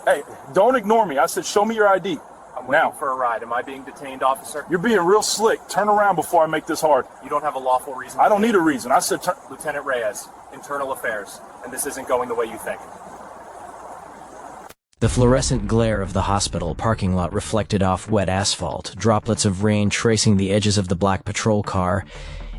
Hey, don't ignore me. I said show me your ID. I'm waiting for a ride. Am I being detained, officer? You're being real slick. Turn around before I make this hard. You don't have a lawful reason. I don't need a reason. I said Lieutenant Reyes, Internal Affairs, and this isn't going the way you think. The fluorescent glare of the hospital parking lot reflected off wet asphalt, droplets of rain tracing the edges of the black patrol car.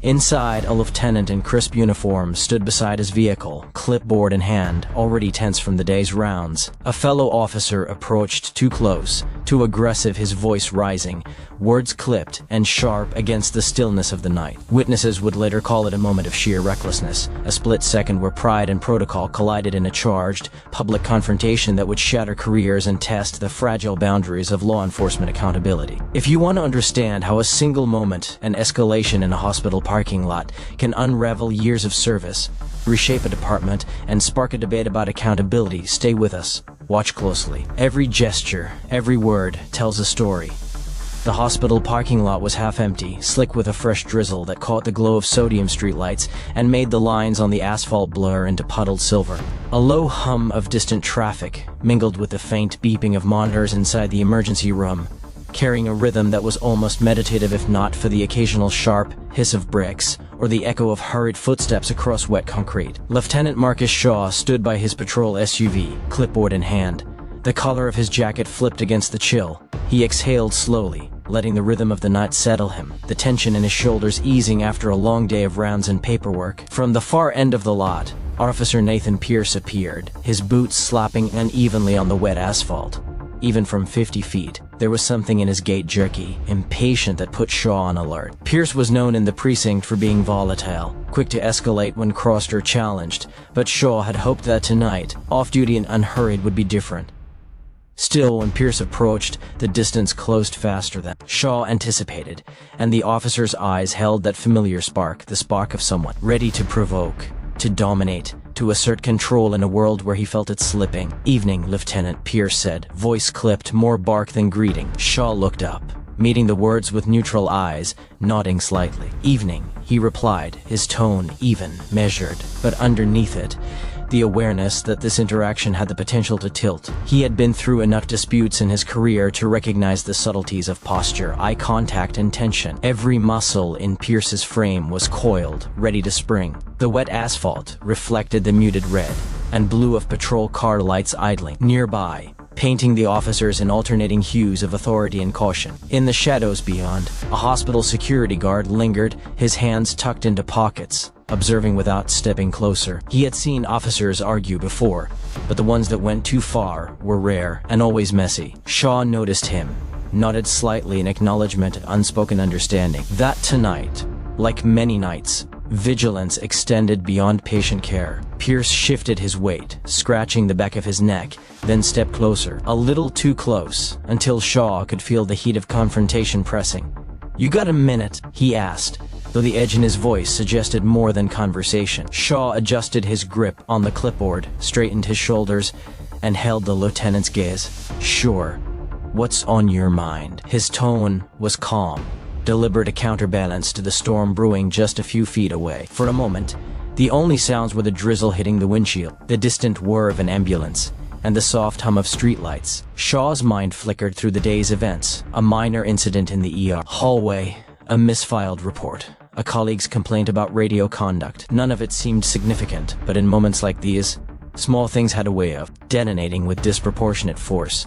Inside, a lieutenant in crisp uniform stood beside his vehicle, clipboard in hand, already tense from the day's rounds. A fellow officer approached too close, too aggressive, his voice rising, words clipped and sharp against the stillness of the night. Witnesses would later call it a moment of sheer recklessness, a split second where pride and protocol collided in a charged, public confrontation that would shatter careers and test the fragile boundaries of law enforcement accountability. If you want to understand how a single moment, an escalation in a hospital parking lot, can unravel years of service, reshape a department, and spark a debate about accountability, stay with us. Watch closely. Every gesture, every word tells a story. The hospital parking lot was half empty, slick with a fresh drizzle that caught the glow of sodium streetlights and made the lines on the asphalt blur into puddled silver. A low hum of distant traffic mingled with the faint beeping of monitors inside the emergency room, carrying a rhythm that was almost meditative if not for the occasional sharp hiss of bricks or the echo of hurried footsteps across wet concrete. Lieutenant Marcus Shaw stood by his patrol SUV, clipboard in hand. The collar of his jacket flipped against the chill. He exhaled slowly, letting the rhythm of the night settle him, the tension in his shoulders easing after a long day of rounds and paperwork. From the far end of the lot, Officer Nathan Pierce appeared, his boots slapping unevenly on the wet asphalt. Even from 50 feet, there was something in his gait jerky, impatient, that put Shaw on alert. Pierce was known in the precinct for being volatile, quick to escalate when crossed or challenged, but Shaw had hoped that tonight, off-duty and unhurried, would be different. Still, when Pierce approached, the distance closed faster than Shaw anticipated, and the officer's eyes held that familiar spark, the spark of someone ready to provoke, to dominate, to assert control in a world where he felt it slipping. "Evening, Lieutenant," Pierce said, voice clipped, more bark than greeting. Shaw looked up, meeting the words with neutral eyes, nodding slightly. "Evening," he replied, his tone even, measured, but underneath it, the awareness that this interaction had the potential to tilt. He had been through enough disputes in his career to recognize the subtleties of posture, eye contact, and tension. Every muscle in Pierce's frame was coiled, ready to spring. The wet asphalt reflected the muted red and blue of patrol car lights idling nearby, painting the officers in alternating hues of authority and caution. In the shadows beyond, a hospital security guard lingered, his hands tucked into pockets, observing without stepping closer. He had seen officers argue before, but the ones that went too far were rare and always messy. Shaw noticed him, nodded slightly in acknowledgement of unspoken understanding. That tonight, like many nights, vigilance extended beyond patient care. Pierce shifted his weight, scratching the back of his neck, then stepped closer, a little too close, until Shaw could feel the heat of confrontation pressing. "You got a minute?" he asked, though the edge in his voice suggested more than conversation. Shaw adjusted his grip on the clipboard, straightened his shoulders, and held the lieutenant's gaze. "Sure. What's on your mind?" His tone was calm, deliberate, a counterbalance to the storm brewing just a few feet away. For a moment, the only sounds were the drizzle hitting the windshield, the distant whir of an ambulance, and the soft hum of streetlights. Shaw's mind flickered through the day's events, a minor incident in the ER hallway, a misfiled report, a colleague's complaint about radio conduct. None of it seemed significant, but in moments like these, small things had a way of detonating with disproportionate force.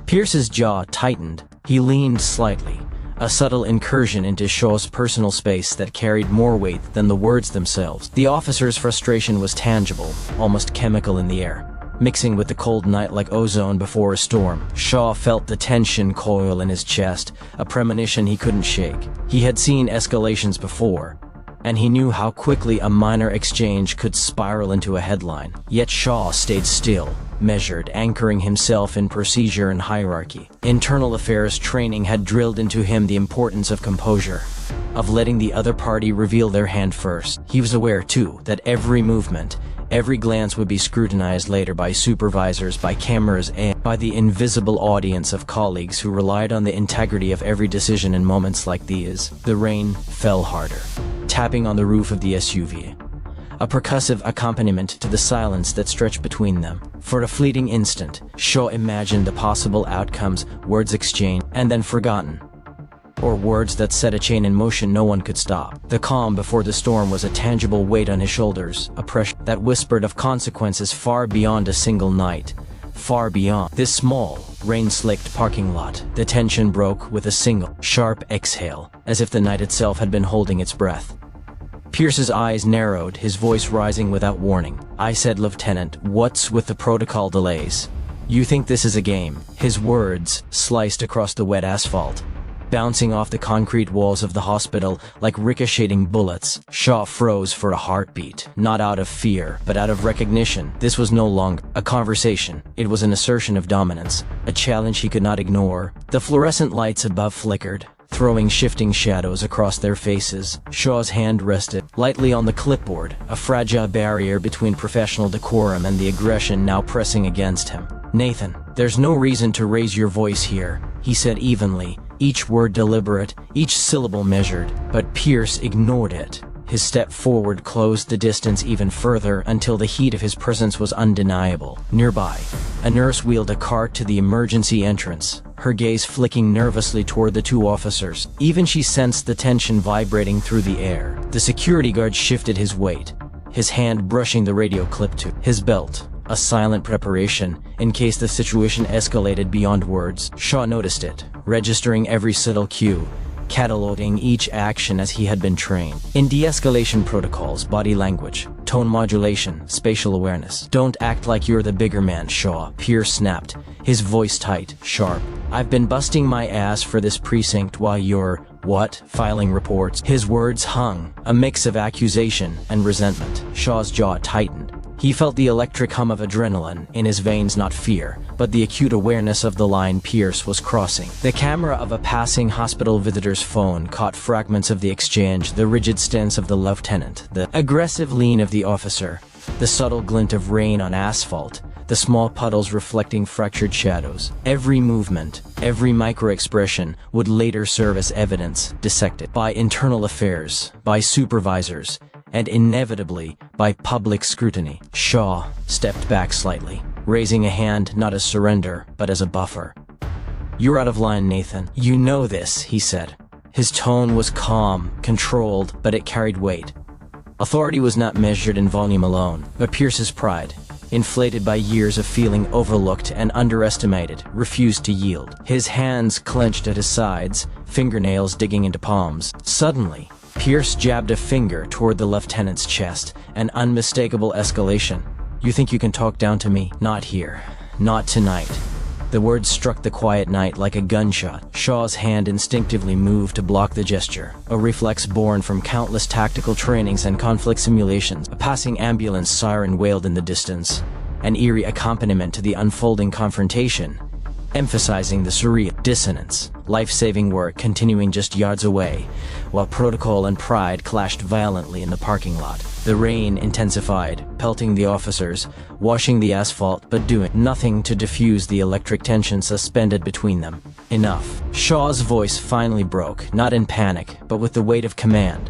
Pierce's jaw tightened. He leaned slightly, a subtle incursion into Shaw's personal space that carried more weight than the words themselves. The officer's frustration was tangible, almost chemical in the air, mixing with the cold night like ozone before a storm. Shaw felt the tension coil in his chest, a premonition he couldn't shake. He had seen escalations before, and he knew how quickly a minor exchange could spiral into a headline. Yet Shaw stayed still, measured, anchoring himself in procedure and hierarchy. Internal affairs training had drilled into him the importance of composure, of letting the other party reveal their hand first. He was aware, too, that every movement, every glance would be scrutinized later by supervisors, by cameras, and by the invisible audience of colleagues who relied on the integrity of every decision in moments like these. The rain fell harder, tapping on the roof of the SUV. a percussive accompaniment to the silence that stretched between them. For a fleeting instant, Shaw imagined the possible outcomes, words exchanged and then forgotten. Or words that set a chain in motion no one could stop. The calm before the storm was a tangible weight on his shoulders, a pressure that whispered of consequences far beyond a single night. Far beyond this small, rain-slicked parking lot, the tension broke with a single, sharp exhale, as if the night itself had been holding its breath. Pierce's eyes narrowed, his voice rising without warning. "I said, Lieutenant, what's with the protocol delays? You think this is a game?" His words sliced across the wet asphalt, bouncing off the concrete walls of the hospital like ricocheting bullets. Shaw froze for a heartbeat, not out of fear, but out of recognition. This was no longer a conversation. It was an assertion of dominance, a challenge he could not ignore. The fluorescent lights above flickered, throwing shifting shadows across their faces. Shaw's hand rested lightly on the clipboard, a fragile barrier between professional decorum and the aggression now pressing against him. "Nathan, there's no reason to raise your voice here," he said evenly, each word deliberate, each syllable measured. But Pierce ignored it. His step forward closed the distance even further until the heat of his presence was undeniable. Nearby, a nurse wheeled a cart to the emergency entrance, her gaze flicking nervously toward the two officers. Even she sensed the tension vibrating through the air. The security guard shifted his weight, his hand brushing the radio clip to his belt, a silent preparation in case the situation escalated beyond words. Shaw noticed it, registering every subtle cue, cataloging each action as he had been trained. In de-escalation protocols, body language, tone modulation, spatial awareness. "Don't act like you're the bigger man, Shaw," Pierce snapped, his voice tight, sharp. "I've been busting my ass for this precinct while you're, what, filing reports?" His words hung, a mix of accusation and resentment. Shaw's jaw tightened. He felt the electric hum of adrenaline in his veins, not fear, but the acute awareness of the line Pierce was crossing. The camera of a passing hospital visitor's phone caught fragments of the exchange, the rigid stance of the lieutenant, the aggressive lean of the officer, the subtle glint of rain on asphalt, the small puddles reflecting fractured shadows. Every movement, every micro-expression would later serve as evidence, dissected by internal affairs, by supervisors, and inevitably by public scrutiny. Shaw stepped back slightly, raising a hand not as surrender, but as a buffer. "You're out of line, Nathan. You know this," he said. His tone was calm, controlled, but it carried weight. Authority was not measured in volume alone, but Pierce's pride, inflated by years of feeling overlooked and underestimated, refused to yield. His hands clenched at his sides, fingernails digging into palms. Suddenly, Pierce jabbed a finger toward the lieutenant's chest, an unmistakable escalation. "You think you can talk down to me? Not here. Not tonight." The words struck the quiet night like a gunshot. Shaw's hand instinctively moved to block the gesture, a reflex born from countless tactical trainings and conflict simulations. A passing ambulance siren wailed in the distance, an eerie accompaniment to the unfolding confrontation, emphasizing the surreal dissonance. Life-saving work continuing just yards away, while protocol and pride clashed violently in the parking lot. The rain intensified, pelting the officers, washing the asphalt, but doing nothing to diffuse the electric tension suspended between them. "Enough." Shaw's voice finally broke, not in panic, but with the weight of command.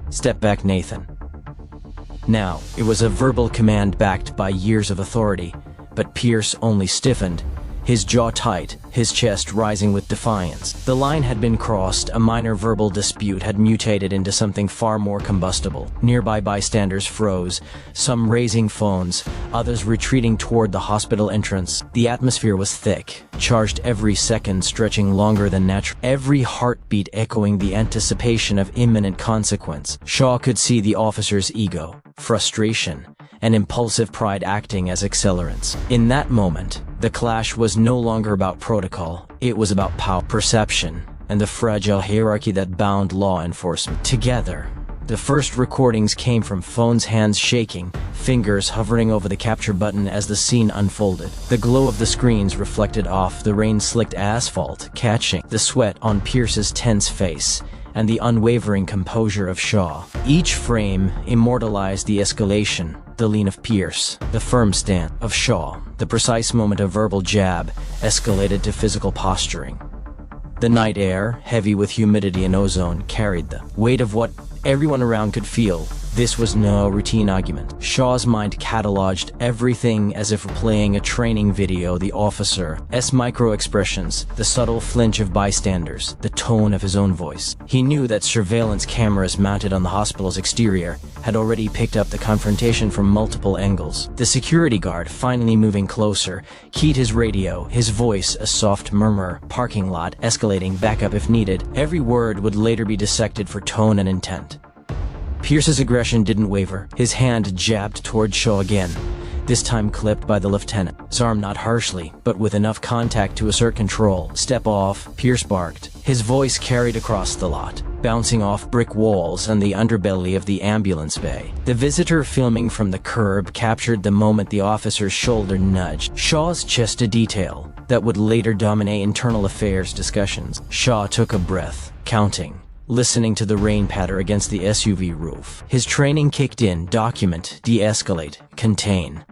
"Step back, Nathan." Now, it was a verbal command backed by years of authority, but Pierce only stiffened, his jaw tight, his chest rising with defiance. The line had been crossed, a minor verbal dispute had mutated into something far more combustible. Nearby bystanders froze, some raising phones, others retreating toward the hospital entrance. The atmosphere was thick, charged every second stretching longer than natural, every heartbeat echoing the anticipation of imminent consequence. Shaw could see the officer's ego, frustration, and impulsive pride acting as accelerants. In that moment, the clash was no longer about protocol, it was about power, perception, and the fragile hierarchy that bound law enforcement together. The first recordings came from phones, hands shaking, fingers hovering over the capture button as the scene unfolded. The glow of the screens reflected off the rain-slicked asphalt, catching the sweat on Pierce's tense face and the unwavering composure of Shaw. Each frame immortalized the escalation, the lean of Pierce, the firm stance of Shaw. The precise moment of verbal jab escalated to physical posturing. The night air, heavy with humidity and ozone, carried the weight of what everyone around could feel, This was no routine argument. Shaw's mind cataloged everything as if replaying a training video. The officer's micro-expressions, the subtle flinch of bystanders, the tone of his own voice. He knew that surveillance cameras mounted on the hospital's exterior had already picked up the confrontation from multiple angles. The security guard, finally moving closer, keyed his radio, his voice a soft murmur, parking lot, escalating back up if needed. Every word would later be dissected for tone and intent. Pierce's aggression didn't waver. His hand jabbed toward Shaw again, this time clipped by the lieutenant. His arm not harshly, but with enough contact to assert control. "Step off," Pierce barked. His voice carried across the lot, bouncing off brick walls and the underbelly of the ambulance bay. The visitor filming from the curb captured the moment the officer's shoulder nudged Shaw's chest, a detail that would later dominate internal affairs discussions. Shaw took a breath, counting, listening to the rain patter against the SUV roof. His training kicked in: document, de-escalate, contain.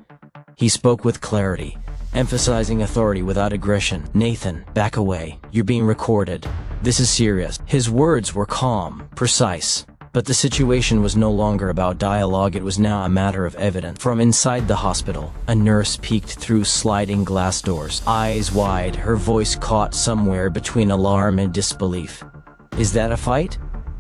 He spoke with clarity, emphasizing authority without aggression. "Nathan, back away. You're being recorded. This is serious." His words were calm, precise, but the situation was no longer about dialogue. It was now a matter of evidence. From inside the hospital, a nurse peeked through sliding glass doors, eyes wide, her voice caught somewhere between alarm and disbelief. "Is that a fight?"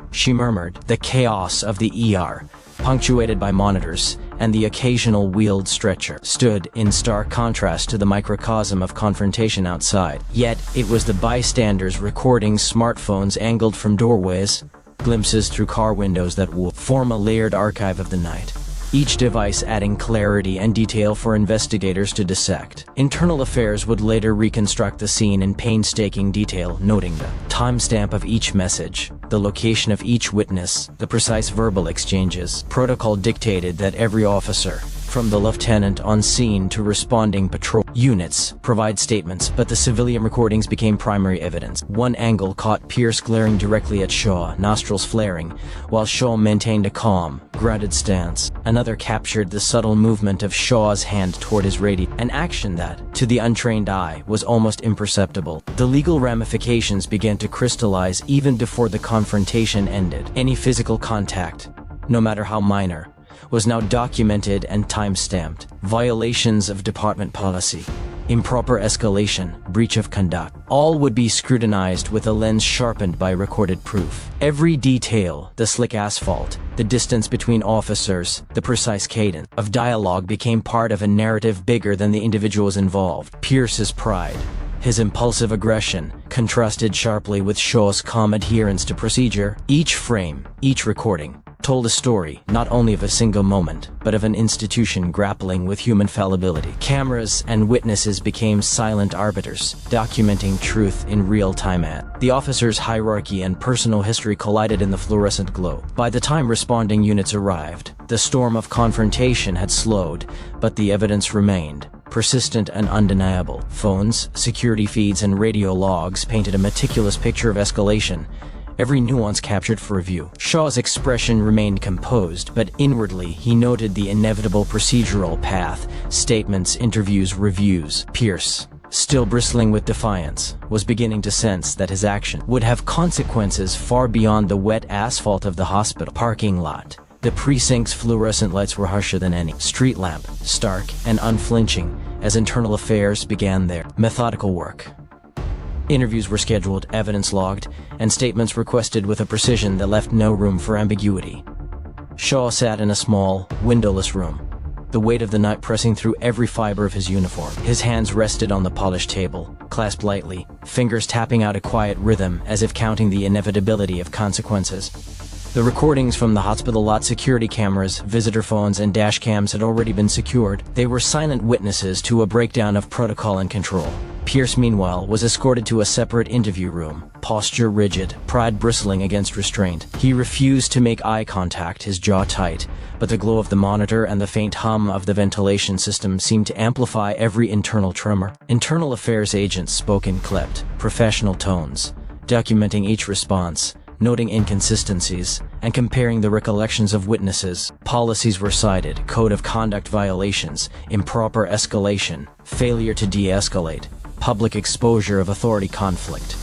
she murmured. The chaos of the ER, punctuated by monitors and the occasional wheeled stretcher, stood in stark contrast to the microcosm of confrontation outside. Yet it was the bystanders recording, smartphones angled from doorways, glimpses through car windows that would form a layered archive of the night, each device adding clarity and detail for investigators to dissect. Internal Affairs would later reconstruct the scene in painstaking detail, noting the timestamp of each message, the location of each witness, the precise verbal exchanges. Protocol dictated that every officer, from the lieutenant on scene to responding patrol units, provide statements, but the civilian recordings became primary evidence. One angle caught Pierce glaring directly at Shaw, nostrils flaring, while Shaw maintained a calm, grounded stance. Another captured the subtle movement of Shaw's hand toward his radio, an action that, to the untrained eye, was almost imperceptible. The legal ramifications began to crystallize even before the confrontation ended. Any physical contact, no matter how minor, was now documented and time-stamped. Violations of department policy, improper escalation, breach of conduct, all would be scrutinized with a lens sharpened by recorded proof. Every detail, the slick asphalt, the distance between officers, the precise cadence of dialogue became part of a narrative bigger than the individuals involved. Pierce's pride, his impulsive aggression, contrasted sharply with Shaw's calm adherence to procedure. Each frame, each recording, told a story, not only of a single moment, but of an institution grappling with human fallibility. Cameras and witnesses became silent arbiters, documenting truth in real time. The officer's hierarchy and personal history collided in the fluorescent glow. By the time responding units arrived, the storm of confrontation had slowed, but the evidence remained, persistent and undeniable. Phones, security feeds, and radio logs painted a meticulous picture of escalation, every nuance captured for review. Shaw's expression remained composed, but inwardly he noted the inevitable procedural path: statements, interviews, reviews. Pierce, still bristling with defiance, was beginning to sense that his action would have consequences far beyond the wet asphalt of the hospital parking lot. The precinct's fluorescent lights were harsher than any street lamp, stark and unflinching, as Internal Affairs began their methodical work. Interviews were scheduled, evidence logged, and statements requested with a precision that left no room for ambiguity. Shaw sat in a small, windowless room, the weight of the night pressing through every fiber of his uniform. His hands rested on the polished table, clasped lightly, fingers tapping out a quiet rhythm as if counting the inevitability of consequences. The recordings from the hospital lot security cameras, visitor phones, and dash cams had already been secured. They were silent witnesses to a breakdown of protocol and control. Pierce, meanwhile, was escorted to a separate interview room, posture rigid, pride bristling against restraint. He refused to make eye contact, his jaw tight, but the glow of the monitor and the faint hum of the ventilation system seemed to amplify every internal tremor. Internal Affairs agents spoke in clipped, professional tones, documenting each response, noting inconsistencies, and comparing the recollections of witnesses. Policies were cited: code of conduct violations, improper escalation, failure to de-escalate, public exposure of authority conflict.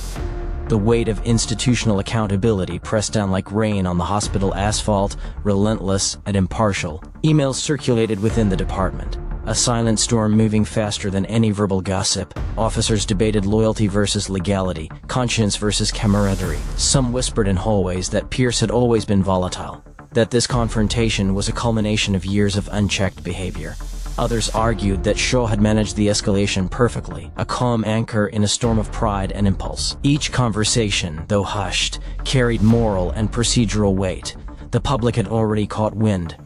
The weight of institutional accountability pressed down like rain on the hospital asphalt, relentless and impartial. Emails circulated within the department, a silent storm moving faster than any verbal gossip. Officers debated loyalty versus legality, conscience versus camaraderie. Some whispered in hallways that Pierce had always been volatile, that this confrontation was a culmination of years of unchecked behavior. Others argued that Shaw had managed the escalation perfectly, a calm anchor in a storm of pride and impulse. Each conversation, though hushed, carried moral and procedural weight. The public had already caught wind.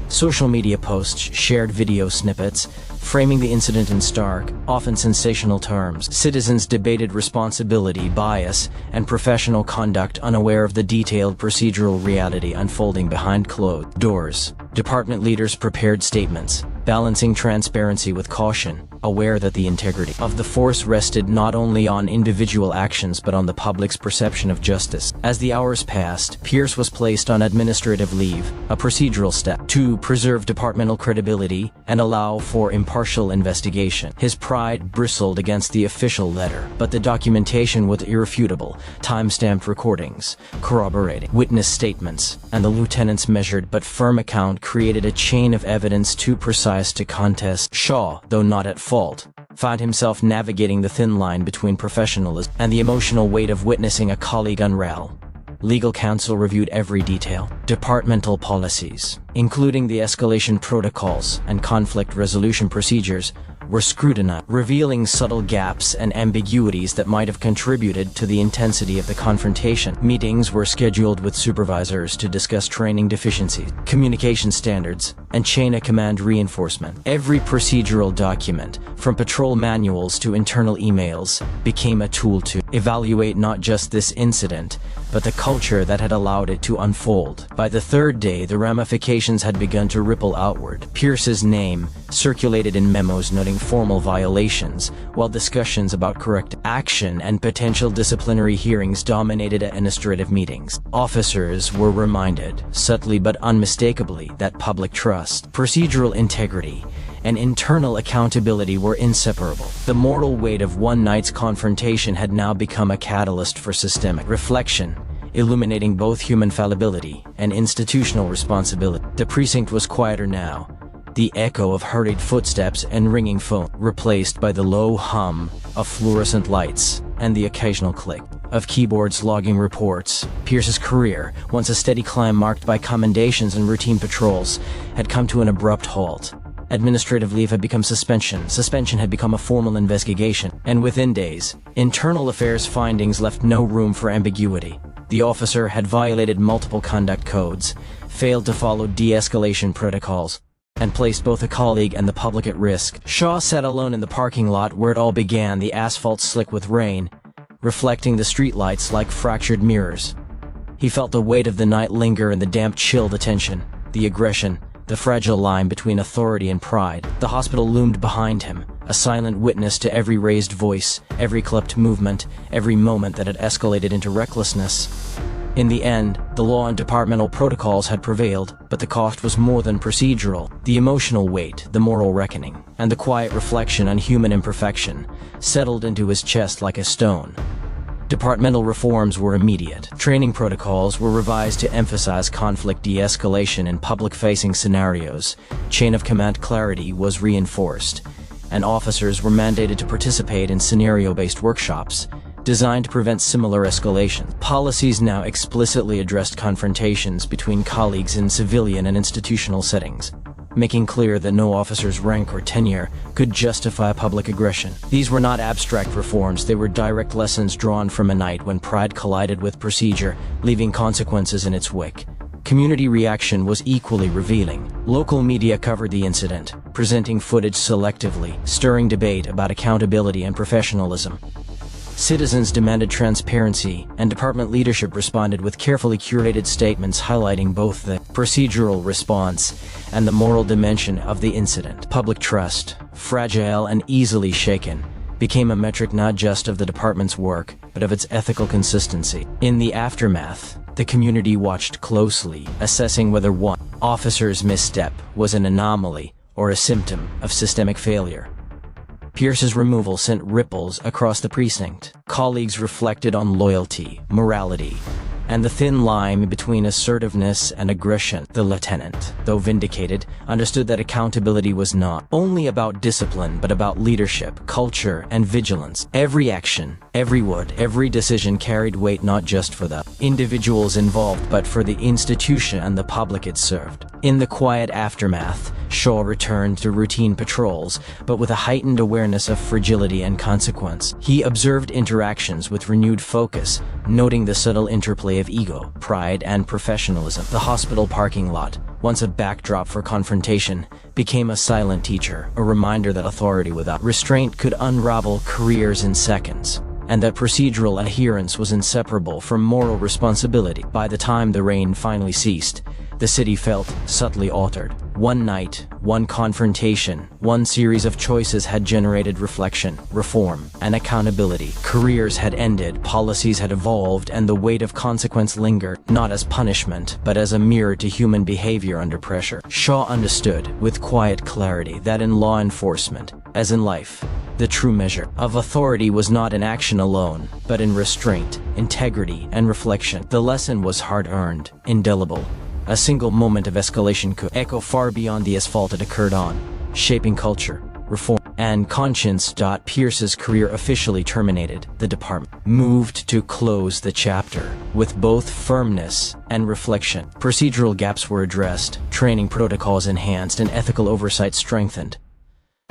Social media posts shared video snippets, framing the incident in stark, often sensational terms. Citizens debated responsibility, bias, and professional conduct, unaware of the detailed procedural reality unfolding behind closed doors. Department leaders prepared statements, balancing transparency with caution, aware that the integrity of the force rested not only on individual actions but on the public's perception of justice. As the hours passed, Pierce was placed on administrative leave, a procedural step to preserve departmental credibility and allow for impartial investigation. His pride bristled against the official letter, but the documentation was irrefutable, time-stamped recordings, corroborating witness statements, and the lieutenant's measured but firm account created a chain of evidence too precise to contest. Shaw, though not at fault, found himself navigating the thin line between professionalism and the emotional weight of witnessing a colleague unravel. Legal counsel reviewed every detail. Departmental policies, including the escalation protocols and conflict resolution procedures, were scrutinized, revealing subtle gaps and ambiguities that might have contributed to the intensity of the confrontation. Meetings were scheduled with supervisors to discuss training deficiencies, communication standards, and chain of command reinforcement. Every procedural document, from patrol manuals to internal emails, became a tool to evaluate not just this incident, but the culture that had allowed it to unfold. By the third day, the ramifications had begun to ripple outward. Pierce's name circulated in memos noting formal violations, while discussions about corrective action and potential disciplinary hearings dominated administrative meetings. Officers were reminded, subtly but unmistakably, that public trust, procedural integrity, and internal accountability were inseparable. The moral weight of one night's confrontation had now become a catalyst for systemic reflection, illuminating both human fallibility and institutional responsibility. The precinct was quieter now, the echo of hurried footsteps and ringing phone replaced by the low hum of fluorescent lights and the occasional click of keyboards logging reports. Pierce's career, once a steady climb marked by commendations and routine patrols, had come to an abrupt halt. Administrative leave had become suspension. Suspension had become a formal investigation. And within days, internal affairs findings left no room for ambiguity. The officer had violated multiple conduct codes, failed to follow de-escalation protocols, and placed both a colleague and the public at risk. Shaw sat alone in the parking lot where it all began, the asphalt slick with rain, reflecting the streetlights like fractured mirrors. He felt the weight of the night linger in the damp chill, the tension, the aggression, the fragile line between authority and pride. The hospital loomed behind him, a silent witness to every raised voice, every clipped movement, every moment that had escalated into recklessness. In the end, the law and departmental protocols had prevailed, but the cost was more than procedural. The emotional weight, the moral reckoning, and the quiet reflection on human imperfection settled into his chest like a stone. Departmental reforms were immediate. Training protocols were revised to emphasize conflict de-escalation in public-facing scenarios. Chain of command clarity was reinforced, and officers were mandated to participate in scenario-based workshops designed to prevent similar escalation. Policies now explicitly addressed confrontations between colleagues in civilian and institutional settings, making clear that no officer's rank or tenure could justify public aggression. These were not abstract reforms, they were direct lessons drawn from a night when pride collided with procedure, leaving consequences in its wake. Community reaction was equally revealing. Local media covered the incident, presenting footage selectively, stirring debate about accountability and professionalism. Citizens demanded transparency, and department leadership responded with carefully curated statements highlighting both the procedural response and the moral dimension of the incident. Public trust, fragile and easily shaken, became a metric not just of the department's work, but of its ethical consistency. In the aftermath, the community watched closely, assessing whether one officer's misstep was an anomaly or a symptom of systemic failure. Pierce's removal sent ripples across the precinct. Colleagues reflected on loyalty, morality, and the thin line between assertiveness and aggression. The lieutenant, though vindicated, understood that accountability was not only about discipline but about leadership, culture, and vigilance. Every action, every word, every decision carried weight not just for the individuals involved but for the institution and the public it served. In the quiet aftermath, Shaw returned to routine patrols, but with a heightened awareness of fragility and consequence. He observed interactions with renewed focus, noting the subtle interplay of ego, pride, and professionalism. The hospital parking lot, once a backdrop for confrontation, became a silent teacher, a reminder that authority without restraint could unravel careers in seconds, and that procedural adherence was inseparable from moral responsibility. By the time the rain finally ceased, the city felt subtly altered. One night, one confrontation, one series of choices had generated reflection, reform, and accountability. Careers had ended, policies had evolved, and the weight of consequence lingered, not as punishment, but as a mirror to human behavior under pressure. Shaw understood, with quiet clarity, that in law enforcement, as in life, the true measure of authority was not in action alone, but in restraint, integrity, and reflection. The lesson was hard-earned, indelible. A single moment of escalation could echo far beyond the asphalt it occurred on, shaping culture, reform, and conscience. Pierce's career officially terminated. The department moved to close the chapter with both firmness and reflection. Procedural gaps were addressed, training protocols enhanced, and ethical oversight strengthened.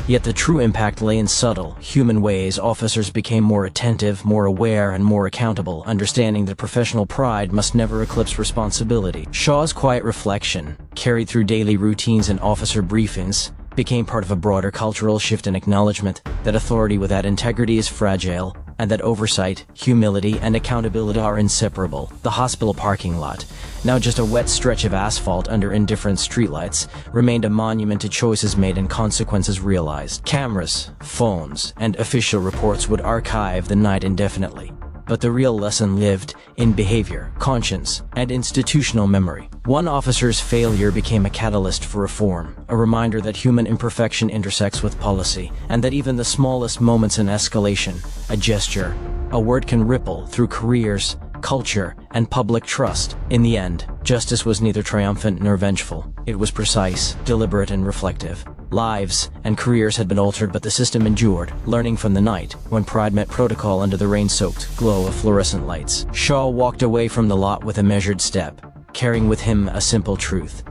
Yet the true impact lay in subtle, human ways. Officers became more attentive, more aware, and more accountable, understanding that professional pride must never eclipse responsibility. Shaw's quiet reflection, carried through daily routines and officer briefings, became part of a broader cultural shift and acknowledgement that authority without integrity is fragile, and that oversight, humility, and accountability are inseparable. The hospital parking lot, now just a wet stretch of asphalt under indifferent streetlights, remained a monument to choices made and consequences realized. Cameras, phones, and official reports would archive the night indefinitely. But the real lesson lived in behavior, conscience, and institutional memory. One officer's failure became a catalyst for reform, a reminder that human imperfection intersects with policy, and that even the smallest moments in escalation, a gesture, a word can ripple through careers, culture, and public trust. In the end, justice was neither triumphant nor vengeful. It was precise, deliberate, and reflective. Lives and careers had been altered, but the system endured, learning from the night, when pride met protocol under the rain-soaked glow of fluorescent lights. Shaw walked away from the lot with a measured step, carrying with him a simple truth.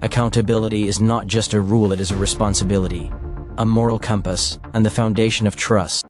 Accountability is not just a rule, it is a responsibility, a moral compass, and the foundation of trust.